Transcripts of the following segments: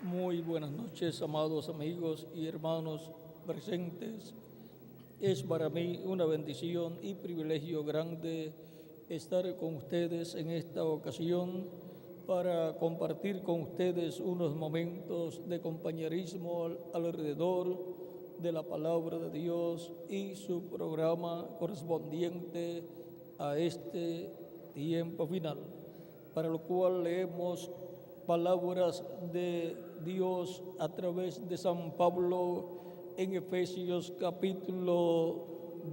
Muy buenas noches, amados amigos y hermanos presentes. Es para mí una bendición y privilegio grande estar con ustedes en esta ocasión para compartir con ustedes unos momentos de compañerismo alrededor de la palabra de Dios y su programa correspondiente a este tiempo final, para lo cual leemos palabras de Dios a través de San Pablo en Efesios capítulo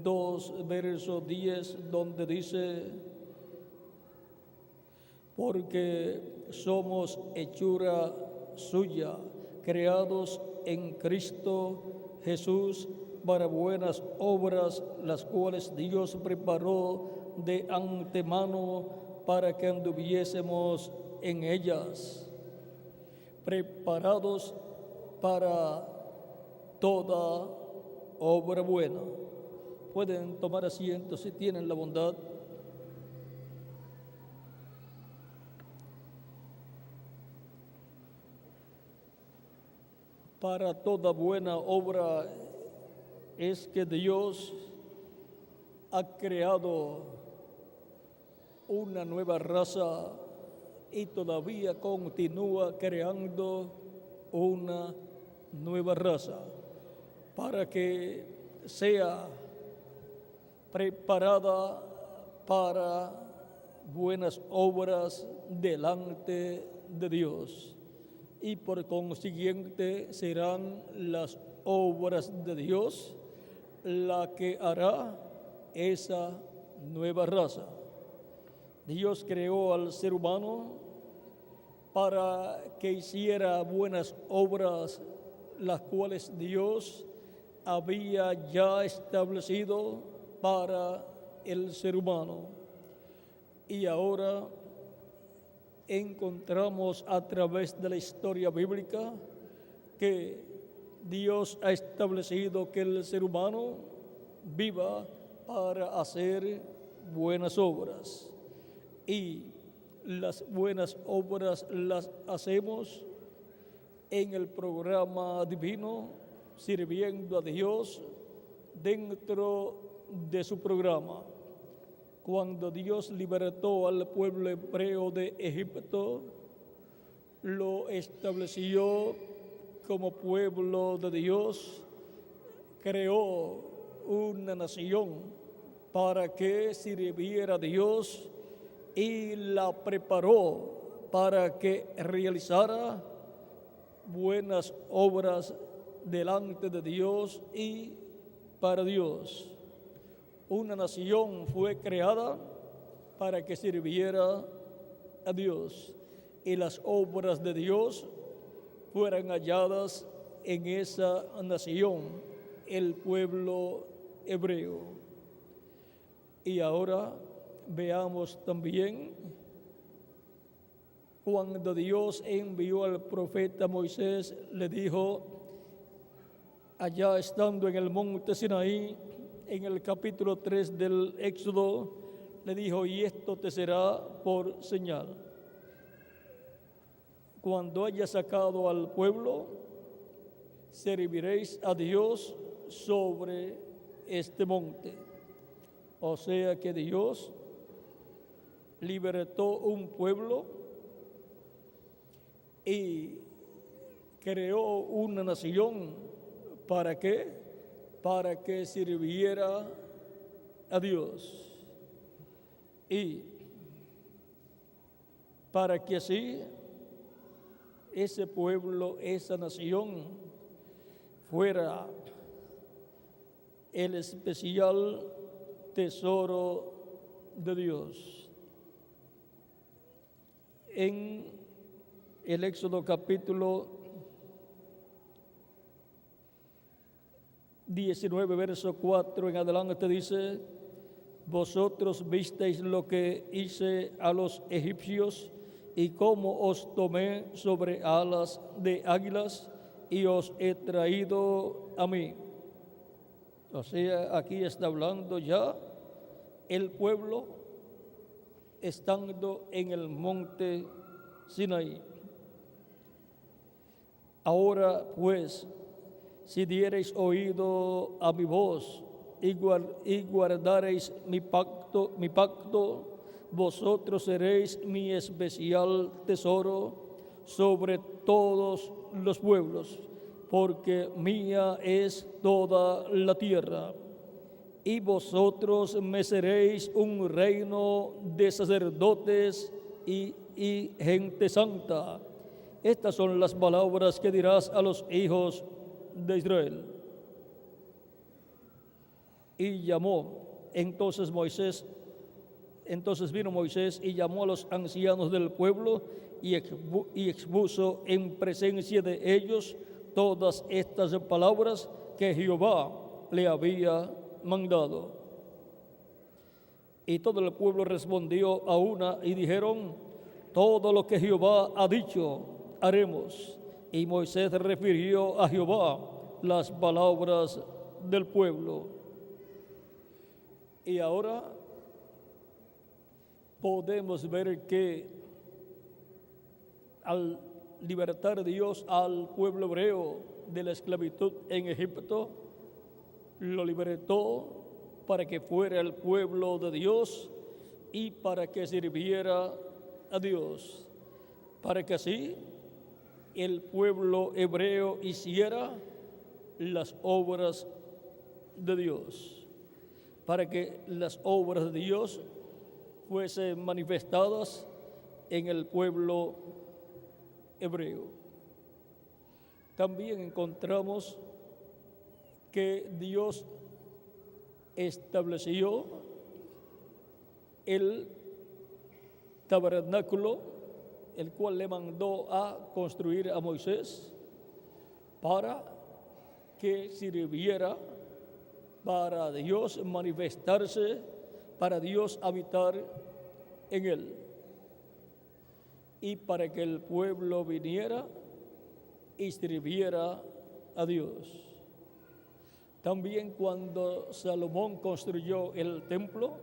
2, verso 10, donde dice: porque somos hechura suya, creados en Cristo Jesús para buenas obras, las cuales Dios preparó de antemano para que anduviésemos en ellas, preparados para toda obra buena. Pueden tomar asiento si tienen la bondad. Para toda buena obra es que Dios ha creado una nueva raza y todavía continúa creando una nueva raza para que sea preparada para buenas obras delante de Dios. Y por consiguiente serán las obras de Dios la que hará esa nueva raza. Dios creó al ser humano para que hiciera buenas obras, las cuales Dios había ya establecido para el ser humano. Y ahora encontramos a través de la historia bíblica que Dios ha establecido que el ser humano viva para hacer buenas obras. Y las buenas obras las hacemos en el programa divino, sirviendo a Dios dentro de su programa. Cuando Dios libertó al pueblo hebreo de Egipto, lo estableció como pueblo de Dios, creó una nación para que sirviera a Dios y la preparó para que realizara buenas obras delante de Dios y para Dios. Una nación fue creada para que sirviera a Dios y las obras de Dios fueran halladas en esa nación, el pueblo hebreo. Y ahora veamos también cuando Dios envió al profeta Moisés, le dijo, allá estando en el monte Sinaí, en el capítulo 3 del Éxodo, le dijo: y esto te será por señal. Cuando haya sacado al pueblo, serviréis a Dios sobre este monte. O sea que Dios libertó un pueblo y creó una nación. ¿Para qué? Para que sirviera a Dios y para que así ese pueblo, esa nación, fuera el especial tesoro de Dios. En el Éxodo capítulo 19, verso 4 en adelante dice: vosotros visteis lo que hice a los egipcios y cómo os tomé sobre alas de águilas y os he traído a mí. O sea, aquí está hablando ya el pueblo estando en el monte Sinaí. Ahora pues, si diereis oído a mi voz y guardareis mi pacto, vosotros seréis mi especial tesoro sobre todos los pueblos, porque mía es toda la tierra. Y vosotros me seréis un reino de sacerdotes y gente santa. Estas son las palabras que dirás a los hijos de Israel. Y llamó entonces vino Moisés y llamó a los ancianos del pueblo y expuso en presencia de ellos todas estas palabras que Jehová le había mandado. Y todo el pueblo respondió a una y dijeron: todo lo que Jehová ha dicho, haremos. Y Moisés refirió a Jehová las palabras del pueblo. Y ahora podemos ver que al libertar Dios al pueblo hebreo de la esclavitud en Egipto, lo libertó para que fuera el pueblo de Dios y para que sirviera a Dios, para que así el pueblo hebreo hiciera las obras de Dios, para que las obras de Dios fuesen manifestadas en el pueblo hebreo. También encontramos que Dios estableció el tabernáculo, el cual le mandó a construir a Moisés para que sirviera para Dios manifestarse, para Dios habitar en él y para que el pueblo viniera y sirviera a Dios. También cuando Salomón construyó el templo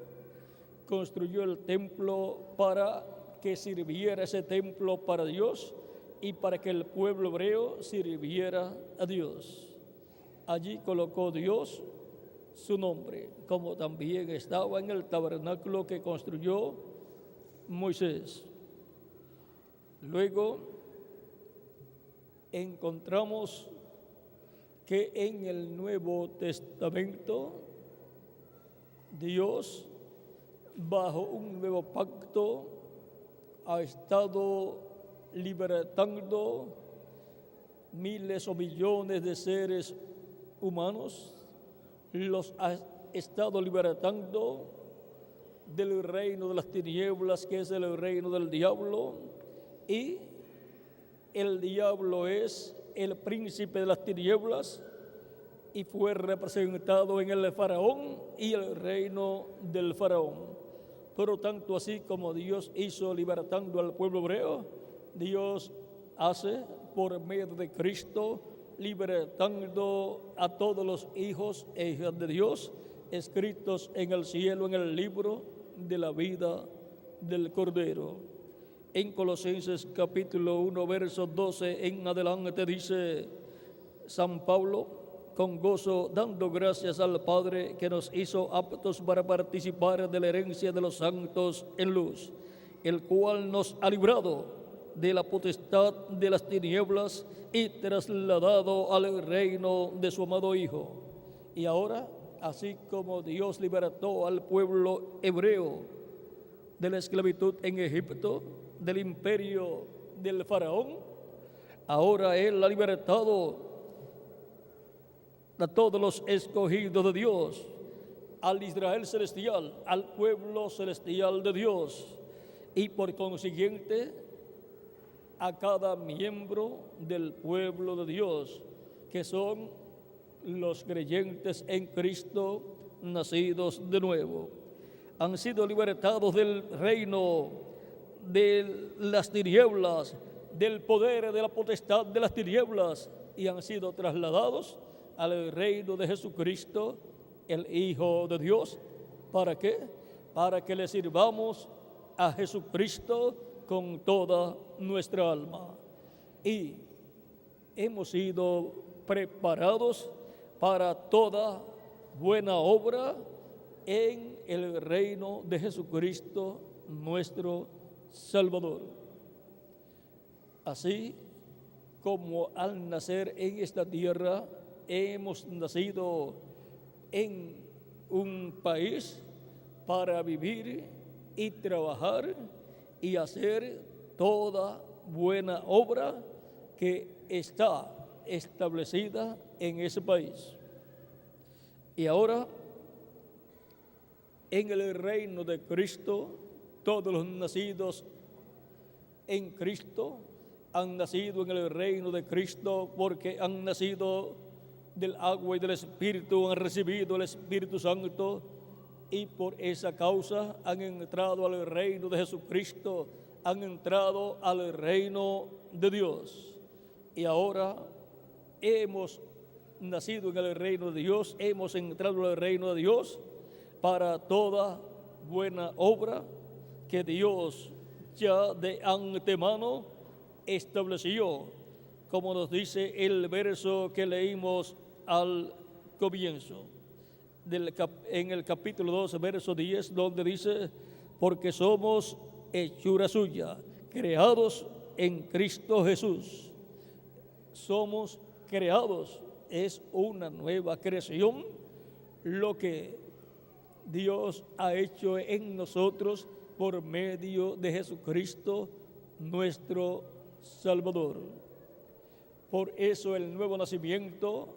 para que sirviera ese templo para Dios y para que el pueblo hebreo sirviera a Dios. Allí colocó Dios su nombre, como también estaba en el tabernáculo que construyó Moisés. Luego encontramos que en el Nuevo Testamento Dios, bajo un nuevo pacto, ha estado libertando miles o millones de seres humanos, los ha estado libertando del reino de las tinieblas, que es el reino del diablo, y el diablo es el príncipe de las tinieblas y fue representado en el faraón y el reino del faraón. Pero tanto así como Dios hizo libertando al pueblo hebreo, Dios hace por medio de Cristo libertando a todos los hijos e hijas de Dios escritos en el cielo en el libro de la vida del Cordero. En Colosenses capítulo 1, verso 12 en adelante dice San Pablo: con gozo dando gracias al Padre que nos hizo aptos para participar de la herencia de los santos en luz, el cual nos ha librado de la potestad de las tinieblas y trasladado al reino de su amado Hijo. Y ahora, así como Dios libertó al pueblo hebreo de la esclavitud en Egipto, del imperio del faraón, ahora Él ha libertado a todos los escogidos de Dios, al Israel celestial, al pueblo celestial de Dios, y por consiguiente a cada miembro del pueblo de Dios, que son los creyentes en Cristo, nacidos de nuevo. Han sido libertados del reino de las tinieblas, del poder de la potestad de las tinieblas, y han sido trasladados al reino de Jesucristo, el Hijo de Dios. ¿Para qué? Para que le sirvamos a Jesucristo con toda nuestra alma. Y hemos sido preparados para toda buena obra en el reino de Jesucristo, nuestro Salvador. Así como al nacer en esta tierra, hemos nacido en un país para vivir y trabajar y hacer toda buena obra que está establecida en ese país. Y ahora, en el reino de Cristo, todos los nacidos en Cristo han nacido en el reino de Cristo porque han nacido del agua y del Espíritu, han recibido el Espíritu Santo y por esa causa han entrado al reino de Jesucristo, han entrado al reino de Dios. Y ahora hemos nacido en el reino de Dios, hemos entrado al reino de Dios para toda buena obra que Dios ya de antemano estableció, como nos dice el verso que leímos al comienzo, en el capítulo 2, verso 10, donde dice, porque somos hechura suya, creados en Cristo Jesús. Somos creados, es una nueva creación, lo que Dios ha hecho en nosotros por medio de Jesucristo, nuestro Salvador. Por eso el nuevo nacimiento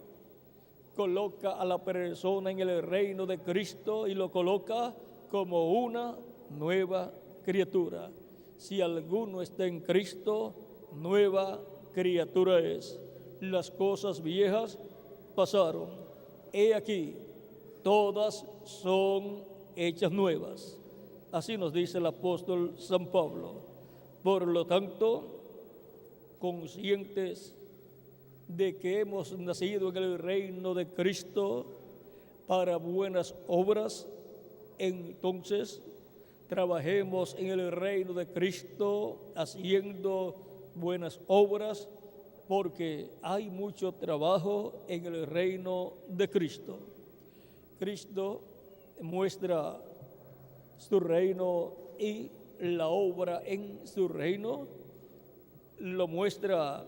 coloca a la persona en el reino de Cristo y lo coloca como una nueva criatura. Si alguno está en Cristo, nueva criatura es. Las cosas viejas pasaron. He aquí, todas son hechas nuevas. Así nos dice el apóstol San Pablo. Por lo tanto, conscientes de que hemos nacido en el reino de Cristo para buenas obras, entonces trabajemos en el reino de Cristo haciendo buenas obras, porque hay mucho trabajo en el reino de Cristo. Cristo muestra su reino y la obra en su reino lo muestra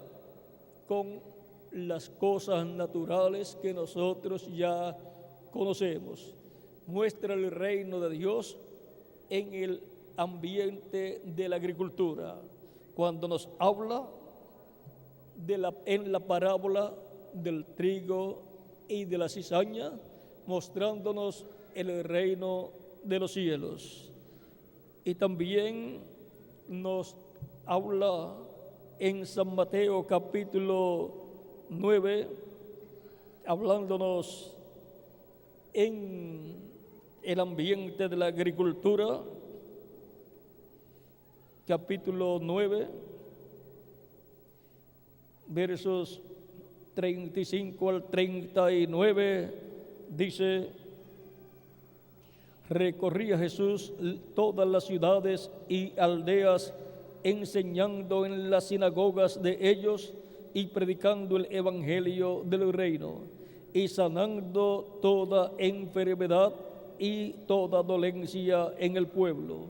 con las cosas naturales que nosotros ya conocemos. Muestra el reino de Dios en el ambiente de la agricultura. Cuando nos habla en la parábola del trigo y de la cizaña, mostrándonos el reino de los cielos. Y también nos habla en San Mateo capítulo 9, hablándonos en el ambiente de la agricultura, capítulo 9, versos 35 al 39, dice: recorría Jesús todas las ciudades y aldeas, enseñando en las sinagogas de ellos y predicando el evangelio del reino, y sanando toda enfermedad y toda dolencia en el pueblo.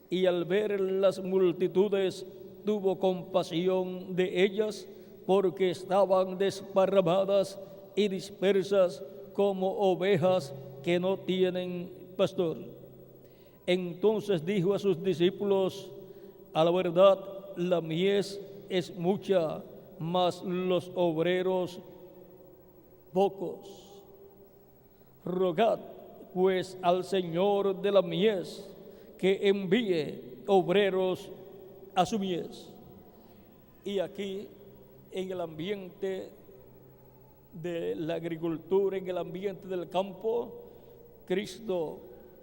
Y al ver las multitudes, tuvo compasión de ellas, porque estaban desparramadas y dispersas como ovejas que no tienen pastor. Entonces dijo a sus discípulos: a la verdad, la mies es mucha, mas los obreros pocos. Rogad pues al Señor de la mies que envíe obreros a su mies. Y aquí, en el ambiente de la agricultura, en el ambiente del campo, Cristo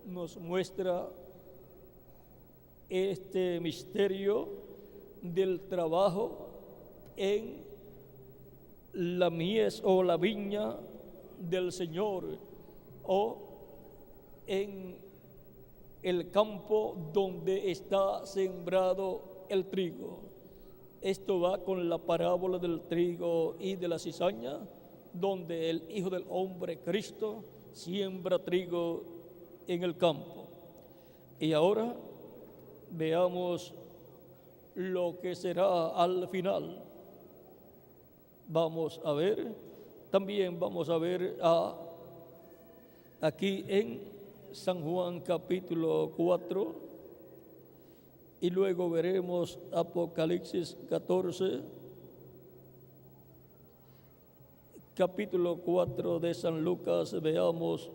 nos muestra este misterio del trabajo en la mies o la viña del Señor, o en el campo donde está sembrado el trigo. Esto va con la parábola del trigo y de la cizaña, donde el Hijo del Hombre, Cristo, siembra trigo en el campo. Y ahora veamos lo que será al final. También vamos a ver aquí en San Juan capítulo 4, y luego veremos Apocalipsis 14, capítulo 4 de San Lucas. Veamos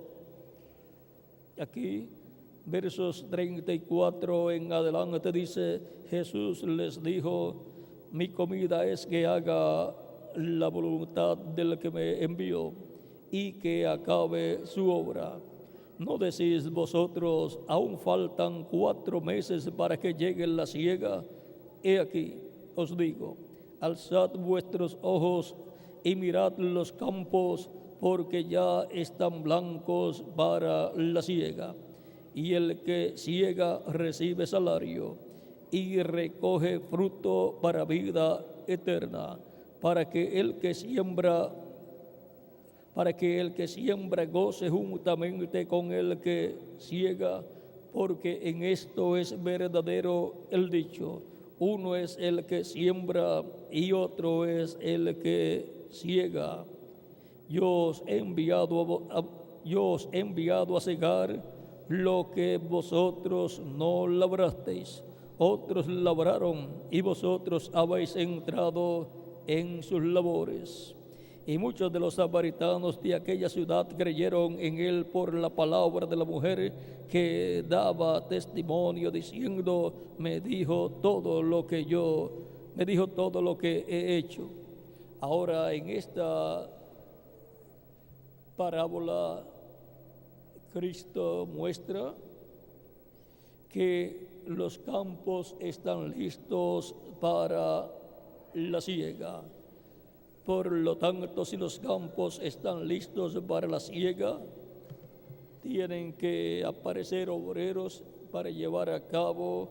aquí versos 34 en adelante. Dice: Jesús les dijo: mi comida es que haga la voluntad del que me envió y que acabe su obra. ¿No decís vosotros, aún faltan 4 meses para que llegue la siega? He aquí, os digo, alzad vuestros ojos y mirad los campos, porque ya están blancos para la siega. Y el que siega recibe salario y recoge fruto para vida eterna, para que el que siembra goce juntamente con el que siega, porque en esto es verdadero el dicho: uno es el que siembra y otro es el que siega. Yo os he enviado a cegar lo que vosotros no labrasteis. Otros labraron y vosotros habéis entrado en sus labores. Y muchos de los samaritanos de aquella ciudad creyeron en él por la palabra de la mujer que daba testimonio, diciendo: me dijo todo lo que he hecho. Ahora, en esta parábola, Cristo muestra que los campos están listos para la siega. Por lo tanto, si los campos están listos para la siega, tienen que aparecer obreros para llevar a cabo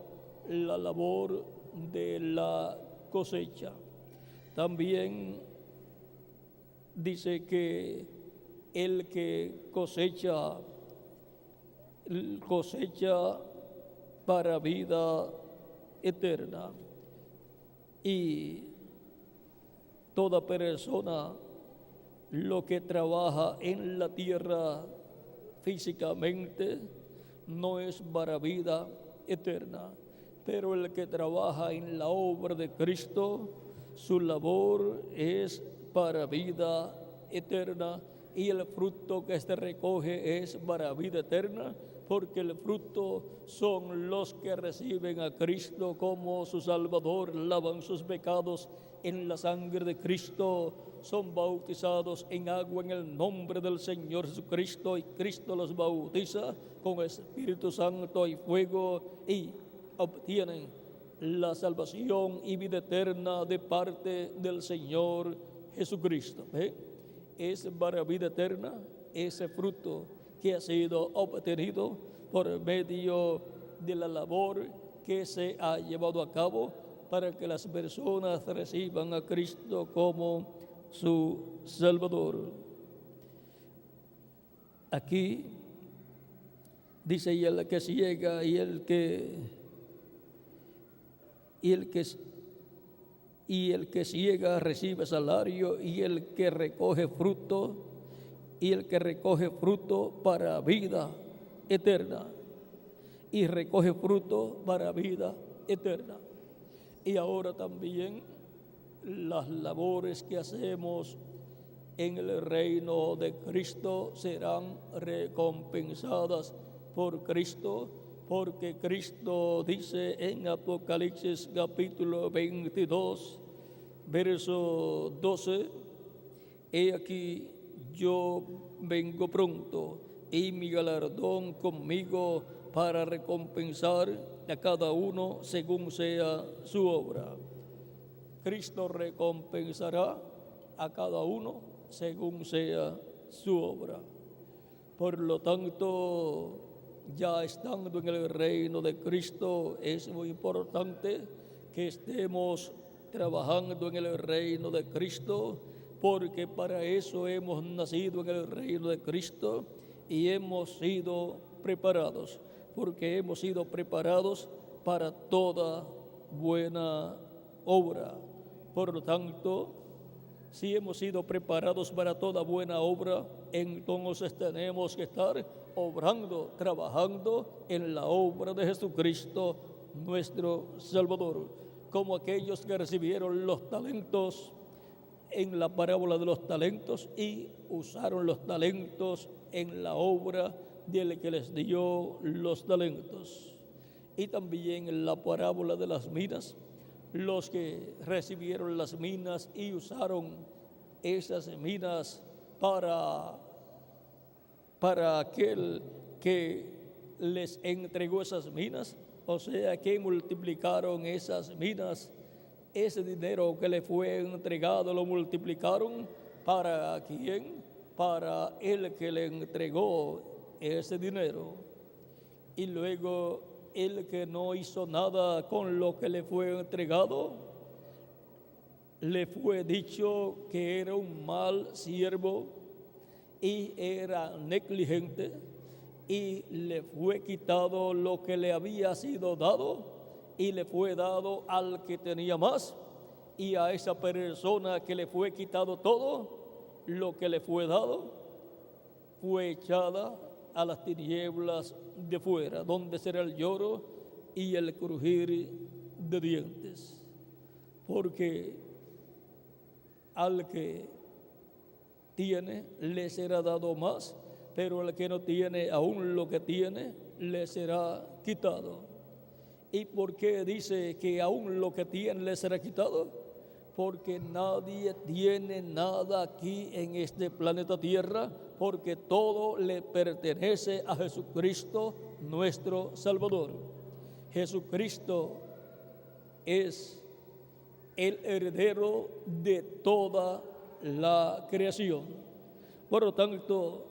la labor de la cosecha. También dice que el que cosecha para vida eterna. Y toda persona, lo que trabaja en la tierra físicamente, no es para vida eterna, pero el que trabaja en la obra de Cristo, su labor es para vida eterna, y el fruto que se recoge es para vida eterna, porque el fruto son los que reciben a Cristo como su Salvador, lavan sus pecados en la sangre de Cristo, son bautizados en agua en el nombre del Señor Jesucristo, y Cristo los bautiza con Espíritu Santo y fuego, y obtienen la salvación y vida eterna de parte del Señor Jesucristo. Es para vida eterna ese fruto que ha sido obtenido por medio de la labor que se ha llevado a cabo para que las personas reciban a Cristo como su Salvador. Aquí dice: y el que ciega y el que ciega recibe salario, y el que recoge fruto para vida eterna, y recoge fruto para vida eterna. Y ahora también las labores que hacemos en el reino de Cristo serán recompensadas por Cristo, porque Cristo dice en Apocalipsis capítulo 22, verso 12: he aquí, yo vengo pronto, y mi galardón conmigo para recompensar a cada uno según sea su obra. Cristo recompensará a cada uno según sea su obra. Por lo tanto, ya estando en el reino de Cristo, es muy importante que estemos trabajando en el reino de Cristo, porque para eso hemos nacido en el reino de Cristo y hemos sido preparados, porque hemos sido preparados para toda buena obra. Por lo tanto, si hemos sido preparados para toda buena obra, entonces tenemos que estar obrando, trabajando en la obra de Jesucristo, nuestro Salvador, como aquellos que recibieron los talentos en la parábola de los talentos y usaron los talentos en la obra del que les dio los talentos. Y también en la parábola de las minas, los que recibieron las minas y usaron esas minas para aquel que les entregó esas minas, o sea que multiplicaron esas minas, ese dinero que le fue entregado lo multiplicaron. ¿Para quién? Para el que le entregó ese dinero. Y luego el que no hizo nada con lo que le fue entregado, le fue dicho que era un mal siervo y era negligente, y le fue quitado lo que le había sido dado y le fue dado al que tenía más, y a esa persona que le fue quitado todo lo que le fue dado fue echada a las tinieblas de fuera, donde será el lloro y el crujir de dientes. Porque al que tiene le será dado más, pero al que no tiene, aún lo que tiene le será quitado. ¿Y por qué dice que aún lo que tiene le será quitado? Porque nadie tiene nada aquí en este planeta Tierra, porque todo le pertenece a Jesucristo, nuestro Salvador. Jesucristo es el heredero de toda la creación. Por lo tanto,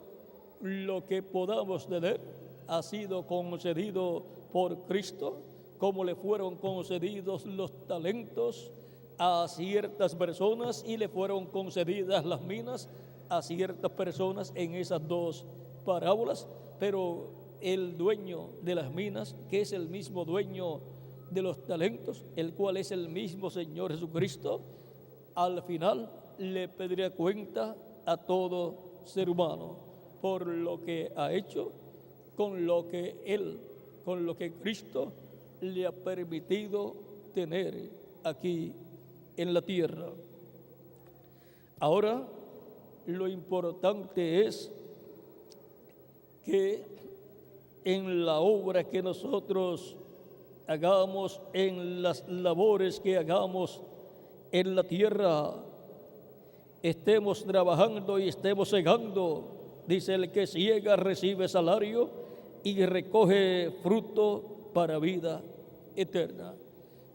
lo que podamos tener ha sido concedido por Cristo, como le fueron concedidos los talentos a ciertas personas y le fueron concedidas las minas a ciertas personas en esas dos parábolas. Pero el dueño de las minas, que es el mismo dueño de los talentos, el cual es el mismo Señor Jesucristo, al final le pedirá cuenta a todo ser humano por lo que ha hecho con lo que Cristo le ha permitido tener aquí en la tierra. Ahora, lo importante es que en la obra que nosotros hagamos, en las labores que hagamos en la tierra, estemos trabajando y estemos segando. Dice: el que siega recibe salario y recoge fruto para vida eterna.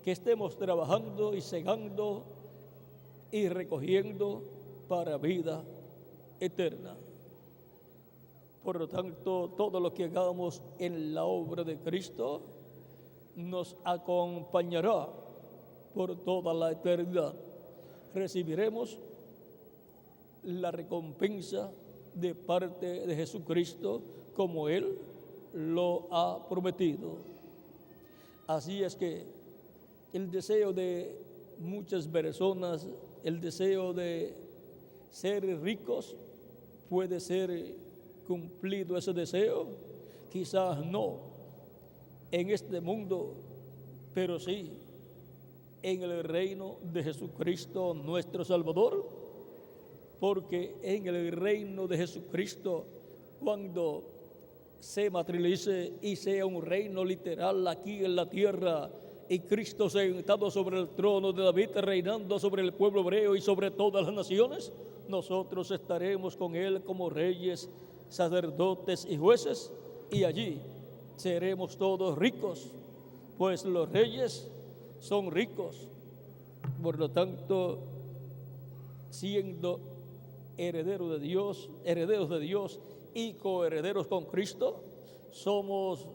Que estemos trabajando y segando y recogiendo para vida eterna. Por lo tanto, todo lo que hagamos en la obra de Cristo nos acompañará por toda la eternidad. Recibiremos la recompensa de parte de Jesucristo, como Él lo ha prometido. Así es que el deseo de muchas personas, el deseo de ser ricos, puede ser cumplido ese deseo, quizás no en este mundo, pero sí en el reino de Jesucristo nuestro Salvador, porque en el reino de Jesucristo, cuando se materialice y sea un reino literal aquí en la tierra, y Cristo sentado sobre el trono de David, reinando sobre el pueblo hebreo y sobre todas las naciones, nosotros estaremos con Él como reyes, sacerdotes y jueces, y allí seremos todos ricos, pues los reyes son ricos. Por lo tanto, siendo herederos de Dios y coherederos con Cristo, somos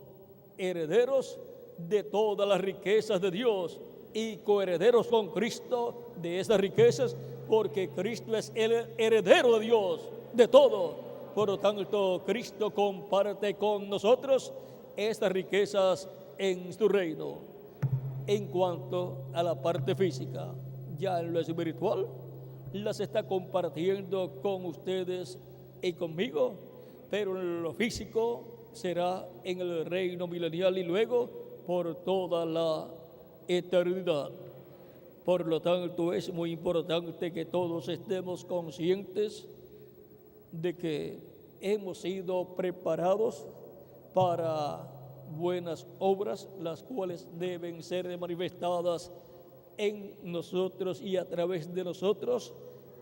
herederos de todas las riquezas de Dios y coherederos con Cristo de esas riquezas, porque Cristo es el heredero de Dios, de todo. Por lo tanto, Cristo comparte con nosotros estas riquezas en su reino. En cuanto a la parte física, ya en lo espiritual, las está compartiendo con ustedes y conmigo, pero en lo físico será en el reino milenial y luego por toda la eternidad. Por lo tanto, es muy importante que todos estemos conscientes de que hemos sido preparados para buenas obras, las cuales deben ser manifestadas en nosotros y a través de nosotros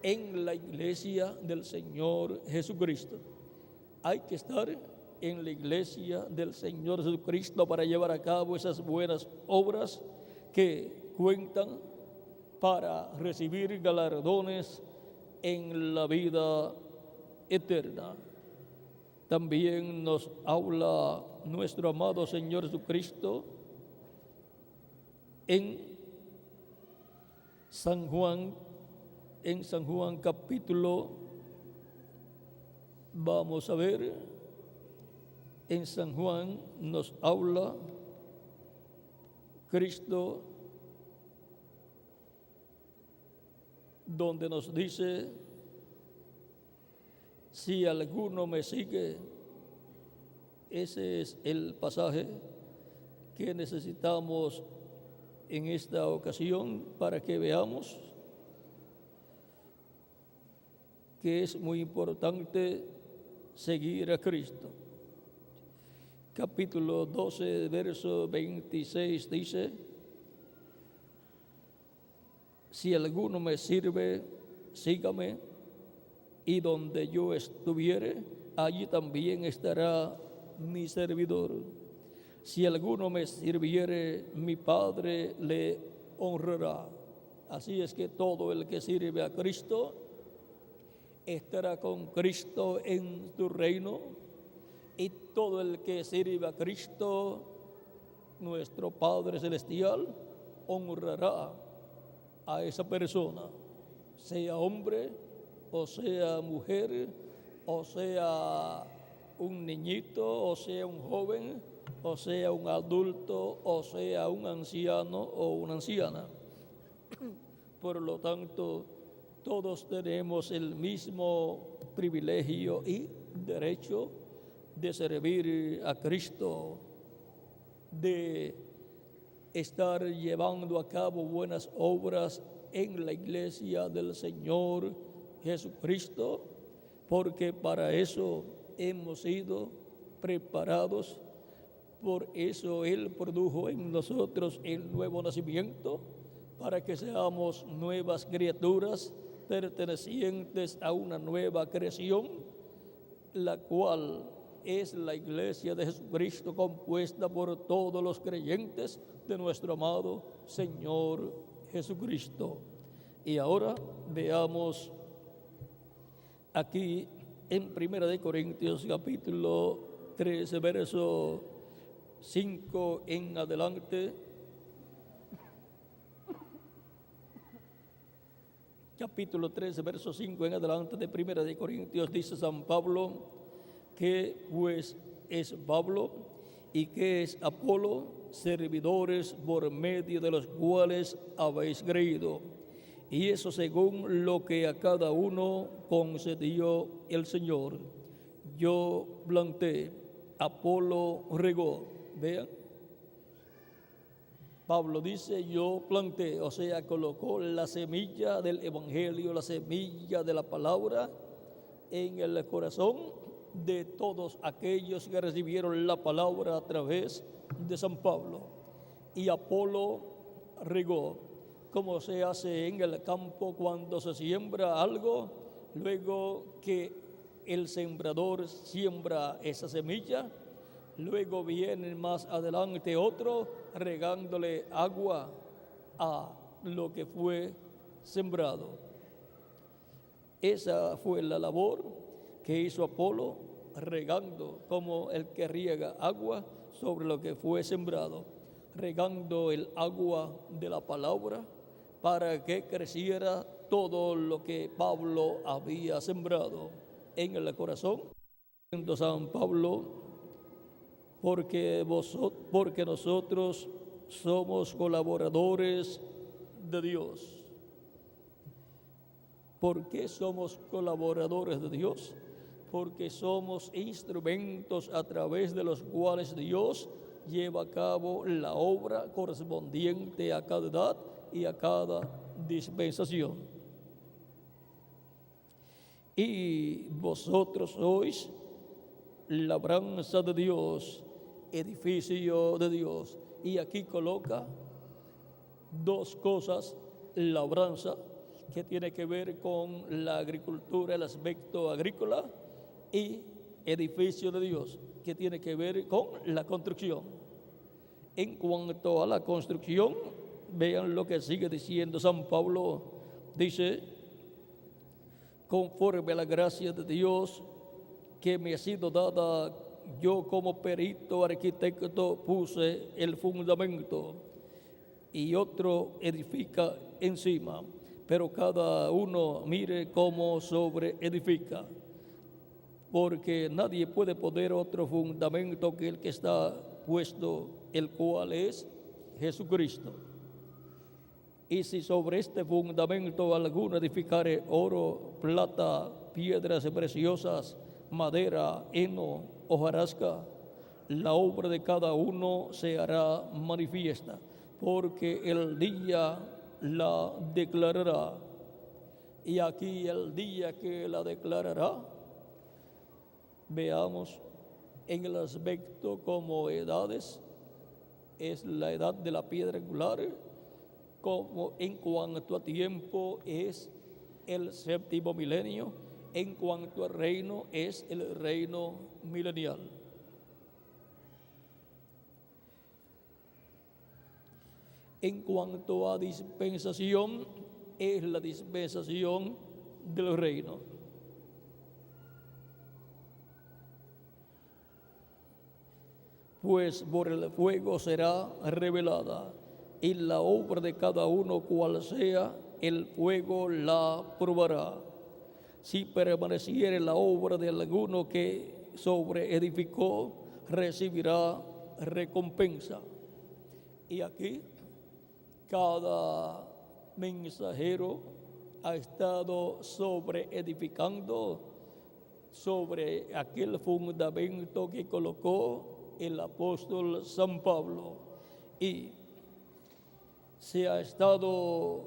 en la iglesia del Señor Jesucristo. Hay que estar en la iglesia del Señor Jesucristo para llevar a cabo esas buenas obras que cuentan para recibir galardones en la vida eterna. También nos habla nuestro amado Señor Jesucristo en San Juan capítulo, vamos a ver, en San Juan nos habla Cristo, donde nos dice: si alguno me sigue. Ese es el pasaje que necesitamos en esta ocasión para que veamos que es muy importante seguir a Cristo. Capítulo 12, verso 26 dice: si alguno me sirve, sígame, y donde yo estuviere, allí también estará mi servidor. Si alguno me sirviere, mi Padre le honrará. Así es que todo el que sirve a Cristo estará con Cristo en su reino, y todo el que sirve a Cristo, nuestro Padre Celestial, honrará a esa persona, sea hombre o sea mujer, o sea un niñito, o sea un joven, o sea un adulto, o sea un anciano o una anciana. Por lo tanto, todos tenemos el mismo privilegio y derecho de servir a Cristo, de estar llevando a cabo buenas obras en la iglesia del Señor Jesucristo, porque para eso hemos sido preparados. Por eso Él produjo en nosotros el nuevo nacimiento, para que seamos nuevas criaturas pertenecientes a una nueva creación, la cual es la iglesia de Jesucristo, compuesta por todos los creyentes de nuestro amado Señor Jesucristo. Y ahora veamos aquí en 1 Corintios capítulo 13, verso 5 en adelante. Capítulo 13, verso 5 en adelante de 1 Corintios, dice San Pablo: que pues es Pablo y que es Apolo, servidores por medio de los cuales habéis creído, y eso según lo que a cada uno concedió el Señor. Yo planté, Apolo regó. Vean, Pablo dice: yo planté, o sea, colocó la semilla del evangelio, la semilla de la palabra en el corazón de todos aquellos que recibieron la palabra a través de San Pablo. Y Apolo regó, como se hace en el campo cuando se siembra algo, luego que el sembrador siembra esa semilla, luego viene más adelante otro regándole agua a lo que fue sembrado. Esa fue la labor que hizo Apolo, regando como el que riega agua sobre lo que fue sembrado. regando el agua de la palabra para que creciera todo lo que Pablo había sembrado en el corazón. San Pablo, porque nosotros somos colaboradores de Dios. ¿Por qué somos colaboradores de Dios? Porque somos instrumentos a través de los cuales Dios lleva a cabo la obra correspondiente a cada edad y a cada dispensación. Y vosotros sois labranza de Dios, edificio de Dios. Y aquí coloca dos cosas: labranza, que tiene que ver con la agricultura, el aspecto agrícola, y edificio de Dios, que tiene que ver con la construcción. En cuanto a la construcción, vean lo que sigue diciendo San Pablo. Dice: conforme a la gracia de Dios que me ha sido dada, yo como perito arquitecto puse el fundamento y otro edifica encima, pero cada uno mire cómo sobre edifica, porque nadie puede poner otro fundamento que el que está puesto, el cual es Jesucristo. Y si sobre este fundamento alguno edificare oro, plata, piedras preciosas, madera, heno, hojarasca, la obra de cada uno se hará manifiesta, porque el día la declarará. Y aquí el día que la declarará, veamos en el aspecto como edades, es la edad de la piedra angular, como en cuanto a tiempo es el séptimo milenio, en cuanto a reino es el reino milenial. En cuanto a dispensación, es la dispensación del reino. Pues por el fuego será revelada, y la obra de cada uno cual sea, el fuego la probará. Si permaneciere la obra de alguno que sobre edificó, recibirá recompensa. Y aquí cada mensajero ha estado sobre edificando sobre aquel fundamento que colocó el apóstol San Pablo, y se ha estado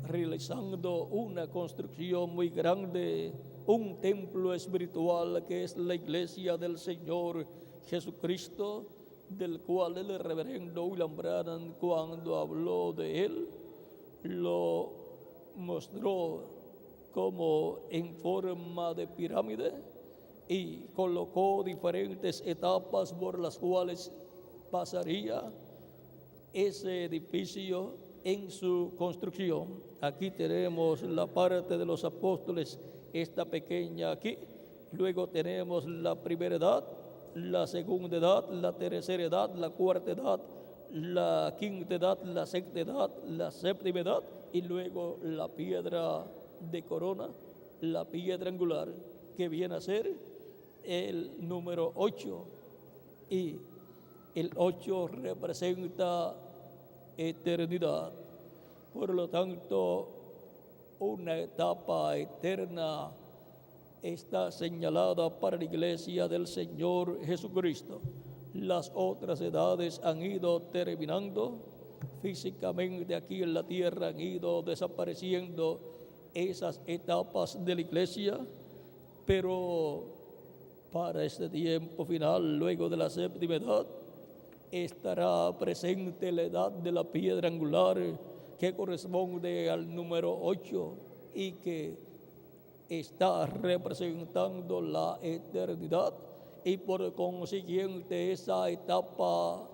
realizando una construcción muy grande, un templo espiritual que es la iglesia del Señor Jesucristo, del cual el reverendo William Branham, cuando habló de él, lo mostró como en forma de pirámide y colocó diferentes etapas por las cuales pasaría ese edificio en su construcción. Aquí tenemos la parte de los apóstoles, esta pequeña aquí. Luego tenemos la primera edad, la segunda edad, la tercera edad, la cuarta edad, la quinta edad, la sexta edad, la séptima edad, y luego la piedra de corona, la piedra angular, que viene a ser el número 8. Y el 8 representa eternidad. Por lo tanto, una etapa eterna está señalada para la iglesia del Señor Jesucristo. Las otras edades han ido terminando físicamente aquí en la tierra, han ido desapareciendo esas etapas de la iglesia, pero para este tiempo final, luego de la séptima edad, estará presente la edad de la piedra angular, que corresponde al número 8 y que está representando la eternidad, y por consiguiente esa etapa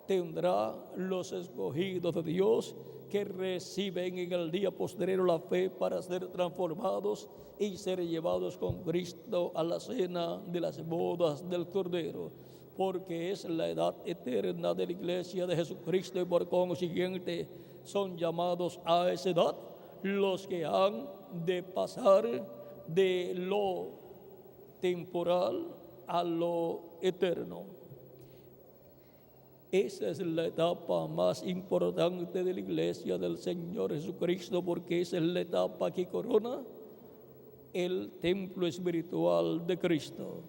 tendrá los escogidos de Dios que reciben en el día postrero la fe para ser transformados y ser llevados con Cristo a la cena de las bodas del Cordero. porque es la edad eterna de la iglesia de Jesucristo y por consiguiente son llamados a esa edad los que han de pasar de lo temporal a lo eterno. Esa es la etapa más importante de la iglesia del Señor Jesucristo, porque esa es la etapa que corona el templo espiritual de Cristo.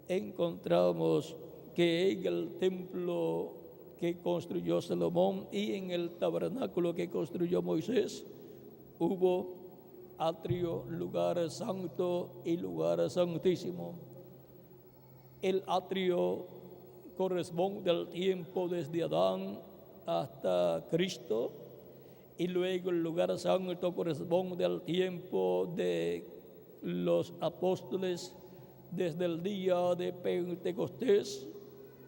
Encontramos que en el templo que construyó Salomón y en el tabernáculo que construyó Moisés hubo atrio, lugar santo y lugar santísimo. El atrio corresponde al tiempo desde Adán hasta Cristo, y luego el lugar santo corresponde al tiempo de los apóstoles desde el día de Pentecostés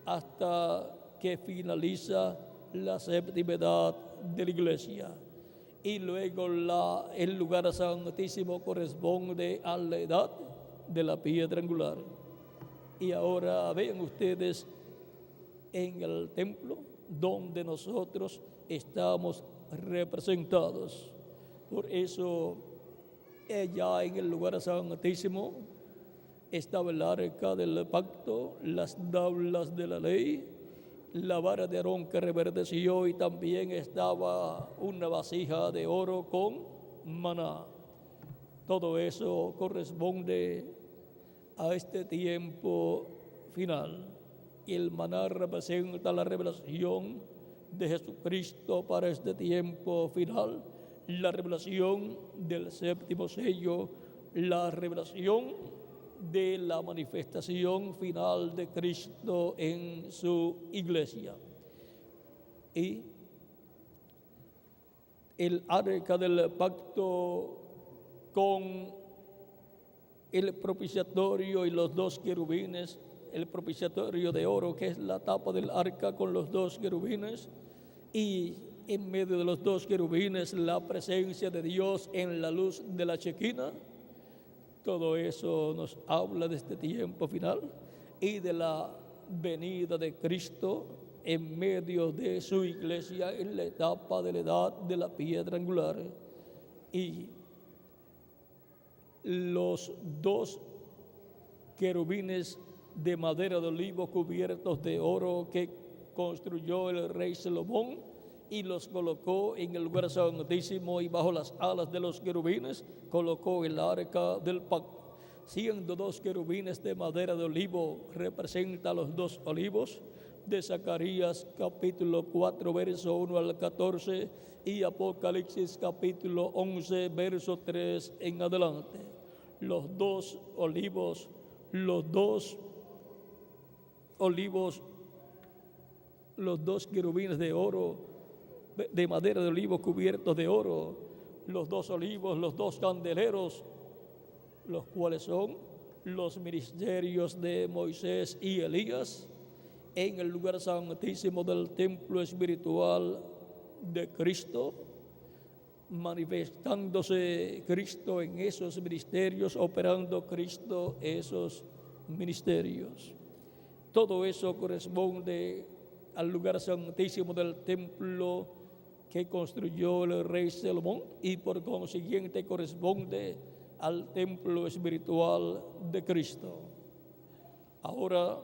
hasta que finaliza la séptima edad de la iglesia. Y luego el lugar santísimo corresponde a la edad de la piedra angular. Y ahora vean ustedes en el templo donde nosotros estamos representados. Por eso allá en el lugar santísimo estaba el arca del pacto, las tablas de la ley, la vara de Aarón que reverdeció, y también estaba una vasija de oro con maná. Todo eso corresponde a este tiempo final. Y el maná representa la revelación de Jesucristo para este tiempo final, la revelación del séptimo sello, la revelación de la manifestación final de Cristo en su iglesia. Y el arca del pacto con el propiciatorio y los dos querubines, el propiciatorio de oro, que es la tapa del arca con los dos querubines, y en medio de los dos querubines la presencia de Dios en la luz de la chequina. Todo eso nos habla de este tiempo final y de la venida de Cristo en medio de su iglesia en la etapa de la edad de la piedra angular. Y los dos querubines de madera de olivo cubiertos de oro que construyó el rey Salomón y los colocó en el lugar santísimo, y bajo las alas de los querubines colocó el arca del pacto. Siendo dos querubines de madera de olivo, representa los dos olivos de Zacarías capítulo 4 verso 1 al 14 y Apocalipsis capítulo 11 verso 3 en adelante. Los dos querubines de oro, de madera de olivo cubiertos de oro, los dos olivos, los dos candeleros, los cuales son los ministerios de Moisés y Elías en el lugar santísimo del templo espiritual de Cristo, manifestándose Cristo en esos ministerios, operando Cristo esos ministerios. Todo eso corresponde al lugar santísimo del templo que construyó el rey Salomón y por consiguiente corresponde al templo espiritual de Cristo. Ahora,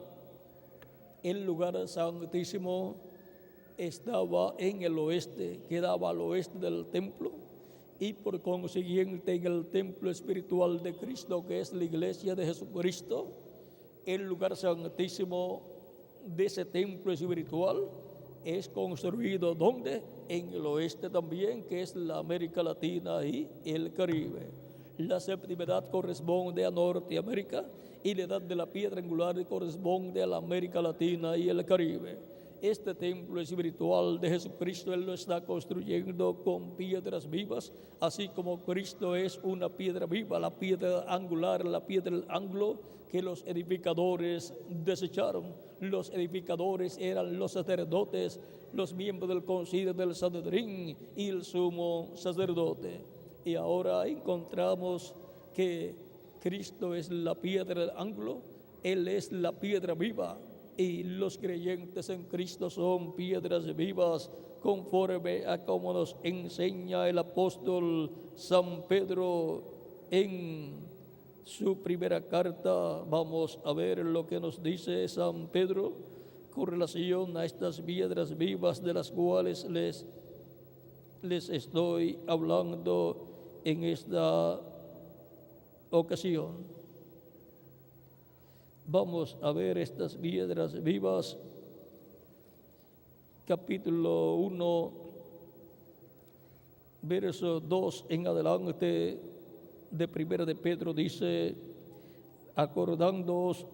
el lugar santísimo estaba en el oeste, quedaba al oeste del templo, y por consiguiente en el templo espiritual de Cristo, que es la iglesia de Jesucristo, el lugar santísimo de ese templo espiritual es construido ¿dónde? En el oeste también, que es la América Latina y el Caribe. La séptima edad corresponde a Norteamérica y la edad de la piedra angular corresponde a la América Latina y el Caribe. Este templo espiritual de Jesucristo, Él lo está construyendo con piedras vivas, así como Cristo es una piedra viva, la piedra angular, la piedra del ángulo que los edificadores desecharon. Los edificadores eran los sacerdotes, los miembros del concilio del Sanedrín y el sumo sacerdote. Y ahora encontramos que Cristo es la piedra del ángulo, Él es la piedra viva, y los creyentes en Cristo son piedras vivas, conforme a como nos enseña el apóstol San Pedro en su primera carta. Vamos a ver lo que nos dice San Pedro con relación a estas piedras vivas de las cuales les estoy hablando en esta ocasión. Vamos a ver estas piedras vivas. Capítulo 1, verso 2 en adelante de Primera de Pedro dice: acordándoos,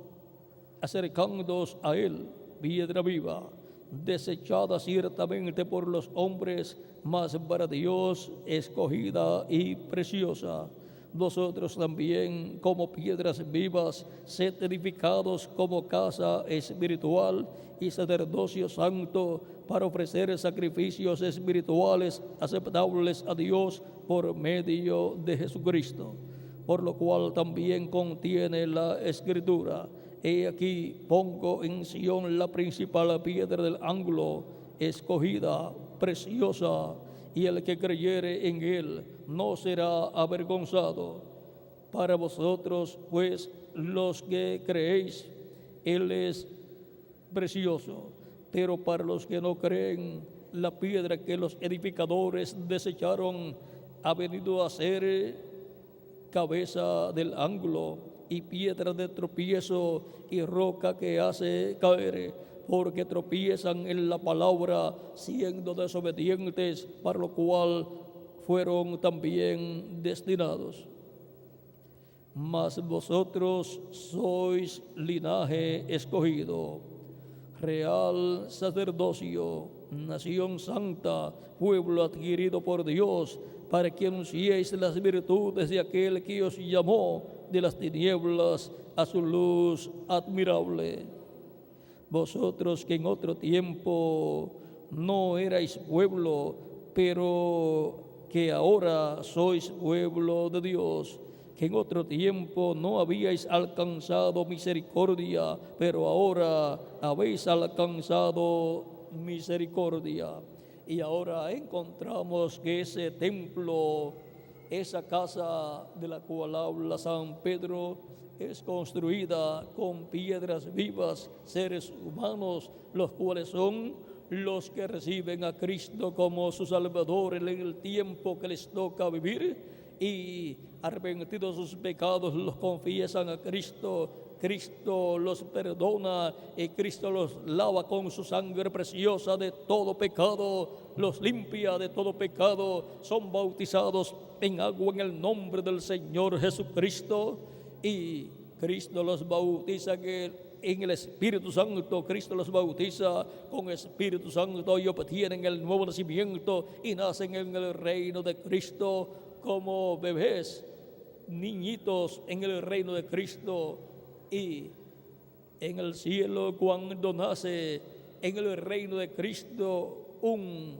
acercándoos a él, piedra viva, desechada ciertamente por los hombres, mas para Dios escogida y preciosa. Vosotros también, como piedras vivas, sed edificados como casa espiritual y sacerdocio santo, para ofrecer sacrificios espirituales aceptables a Dios por medio de Jesucristo. Por lo cual también contiene la Escritura: he aquí pongo en Sión la principal piedra del ángulo, escogida, preciosa, y el que creyere en él no será avergonzado. Para vosotros, pues, los que creéis, él es precioso, pero para los que no creen, la piedra que los edificadores desecharon ha venido a ser cabeza del ángulo y piedra de tropiezo y roca que hace caer, porque tropiezan en la palabra, siendo desobedientes, para lo cual fueron también destinados. Mas vosotros sois linaje escogido, real sacerdocio, nación santa, pueblo adquirido por Dios, para que anunciéis las virtudes de aquel que os llamó de las tinieblas a su luz admirable. Vosotros que en otro tiempo no erais pueblo, pero que ahora sois pueblo de Dios, que en otro tiempo no habíais alcanzado misericordia, pero ahora habéis alcanzado misericordia. Y ahora encontramos que ese templo, esa casa de la cual habla San Pedro, es construida con piedras vivas, seres humanos, los cuales son los que reciben a Cristo como su Salvador en el tiempo que les toca vivir, y arrepentidos sus pecados los confiesan a Cristo. Cristo los perdona y Cristo los lava con su sangre preciosa de todo pecado, los limpia de todo pecado, son bautizados en agua en el nombre del Señor Jesucristo, y Cristo los bautiza en el Espíritu Santo. Cristo los bautiza con Espíritu Santo y obtienen el nuevo nacimiento y nacen en el reino de Cristo como bebés, niñitos en el reino de Cristo. Y en el cielo, cuando nace en el reino de Cristo un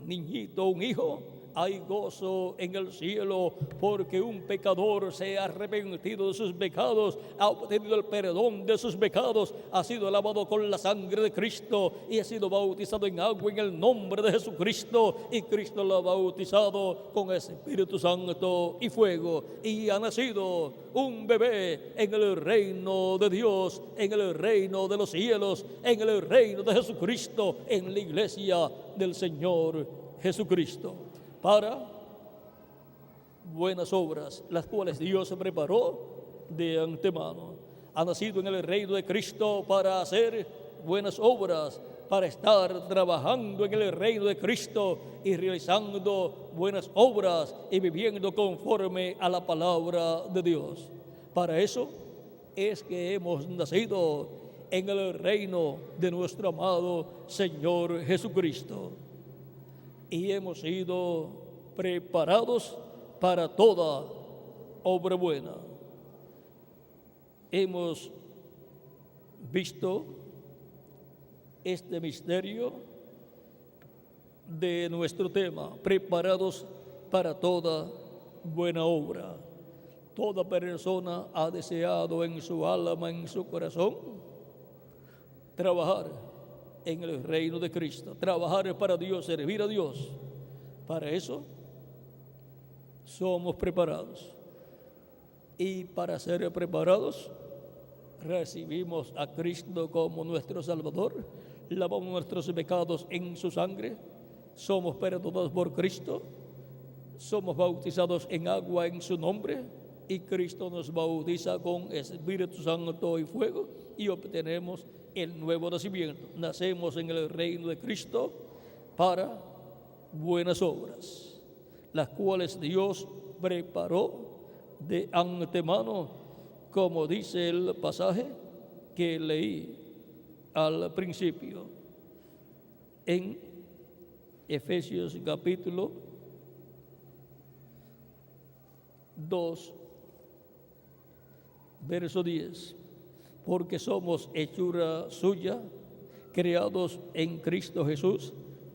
niñito, un hijo, hay gozo en el cielo, porque un pecador se ha arrepentido de sus pecados, ha obtenido el perdón de sus pecados, ha sido lavado con la sangre de Cristo y ha sido bautizado en agua en el nombre de Jesucristo, y Cristo lo ha bautizado con Espíritu Santo y fuego, y ha nacido un bebé en el reino de Dios, en el reino de los cielos, en el reino de Jesucristo, en la iglesia del Señor Jesucristo, para buenas obras, las cuales Dios preparó de antemano. Ha nacido en el reino de Cristo para hacer buenas obras, para estar trabajando en el reino de Cristo y realizando buenas obras y viviendo conforme a la palabra de Dios. Para eso es que hemos nacido en el reino de nuestro amado Señor Jesucristo, y hemos sido preparados para toda obra buena. Hemos visto este misterio de nuestro tema, preparados para toda buena obra. Toda persona ha deseado en su alma, en su corazón, trabajar en el reino de Cristo, trabajar para Dios, servir a Dios. Para eso somos preparados. Y para ser preparados, recibimos a Cristo como nuestro Salvador, lavamos nuestros pecados en su sangre, somos perdonados por Cristo, somos bautizados en agua en su nombre, y Cristo nos bautiza con Espíritu Santo y fuego, y obtenemos el nuevo nacimiento. Nacemos en el reino de Cristo para buenas obras, las cuales Dios preparó de antemano, como dice el pasaje que leí al principio en Efesios capítulo 2, verso 10, porque somos hechura suya, creados en Cristo Jesús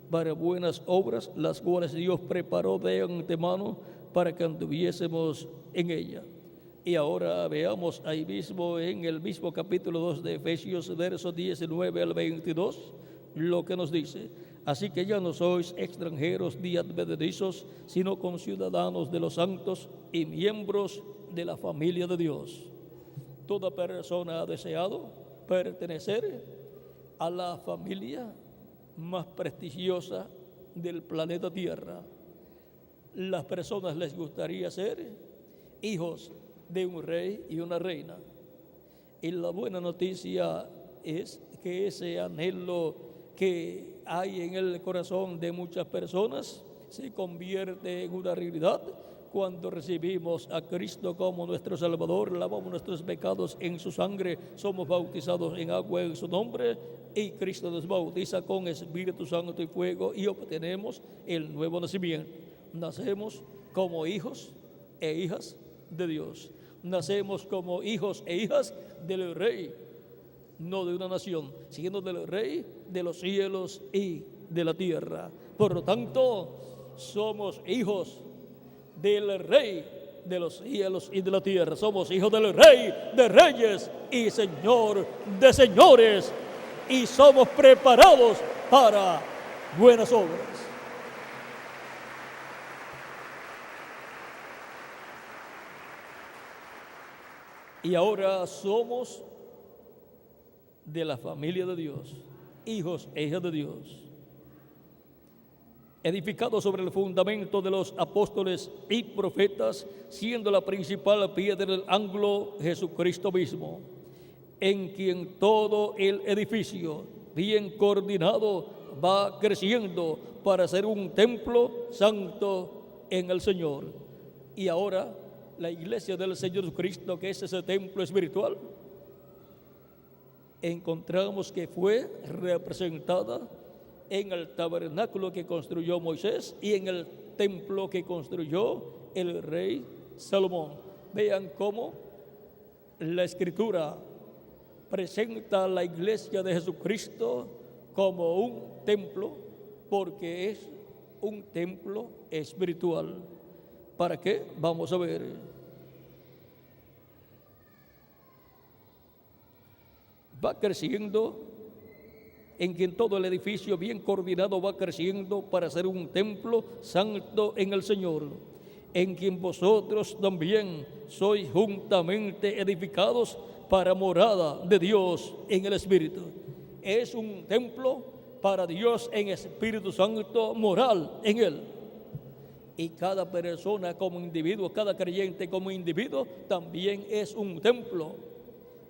para buenas obras, las cuales Dios preparó de antemano para que anduviésemos en ella. Y ahora veamos ahí mismo en el mismo capítulo 2 de Efesios, versos 19 al 22, lo que nos dice: así que ya no sois extranjeros ni advenedizos, sino conciudadanos de los santos y miembros de la familia de Dios. Toda persona ha deseado pertenecer a la familia más prestigiosa del planeta Tierra. Las personas les gustaría ser hijos de un rey y una reina. Y la buena noticia es que ese anhelo que hay en el corazón de muchas personas se convierte en una realidad cuando recibimos a Cristo como nuestro Salvador, lavamos nuestros pecados en su sangre, somos bautizados en agua en su nombre, y Cristo nos bautiza con Espíritu Santo y fuego, y obtenemos el nuevo nacimiento. Nacemos como hijos e hijas de Dios. Nacemos como hijos e hijas del Rey, no de una nación, sino del Rey de los cielos y de la tierra. Por lo tanto, somos hijos del Rey de los cielos y de la tierra. Somos hijos del Rey de reyes y Señor de señores, y somos preparados para buenas obras. Y ahora somos de la familia de Dios, hijos e hijas de Dios, edificados sobre el fundamento de los apóstoles y profetas, siendo la principal piedra del ángulo Jesucristo mismo, en quien todo el edificio, bien coordinado, va creciendo para ser un templo santo en el Señor. Y ahora la iglesia del Señor Jesucristo, que es ese templo espiritual, encontramos que fue representada en el tabernáculo que construyó Moisés y en el templo que construyó el rey Salomón. Vean cómo la Escritura presenta a la iglesia de Jesucristo como un templo, porque es un templo espiritual. ¿Para qué? Vamos a ver. Va creciendo, en quien todo el edificio bien coordinado va creciendo para ser un templo santo en el Señor, en quien vosotros también sois juntamente edificados para morada de Dios en el Espíritu. Es un templo para Dios en Espíritu Santo, moral en Él. Y cada persona como individuo, cada creyente como individuo, también es un templo